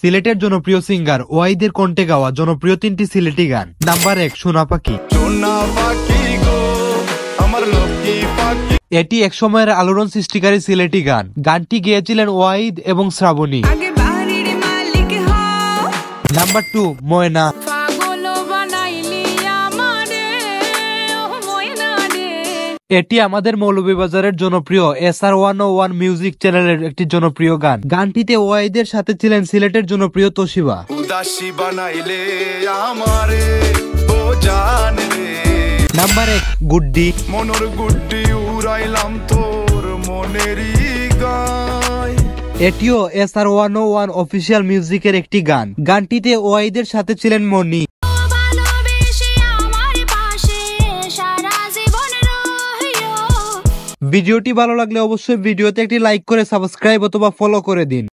সিলেটের জনপ্রিয় সিঙ্গার ওয়াহিদের কণ্ঠে গাওয়া জনপ্রিয় 3টি সিলেটি গান। নাম্বার 1, সোনা পাখি। এটি এক সময়ের আলোড়ন সৃষ্টিকারী সিলেটি গান। গানটি গেয়েছিলেন ওয়াহিদ এবং শ্রাবণী। নাম্বার 2, ময়না। এটি আমাদের মৌলভীবাজারের জনপ্রিয় SR101 মিউজিক চ্যানেলের একটি জনপ্রিয় গান। গানটিতে ওয়াহিদের সাথে ছিলেন সিলেটের জনপ্রিয় তোশিবা। নাম্বার 1, গুড্ডি। এটিও SR101 অফিসিয়াল মিউজিকের একটি গান। গানটিতে ওয়াহিদের সাথে ছিলেন মনি। ভিডিওটি ভালো লাগলে অবশ্যই ভিডিওতে একটি লাইক করে সাবস্ক্রাইব অথবা ফলো করে দিন।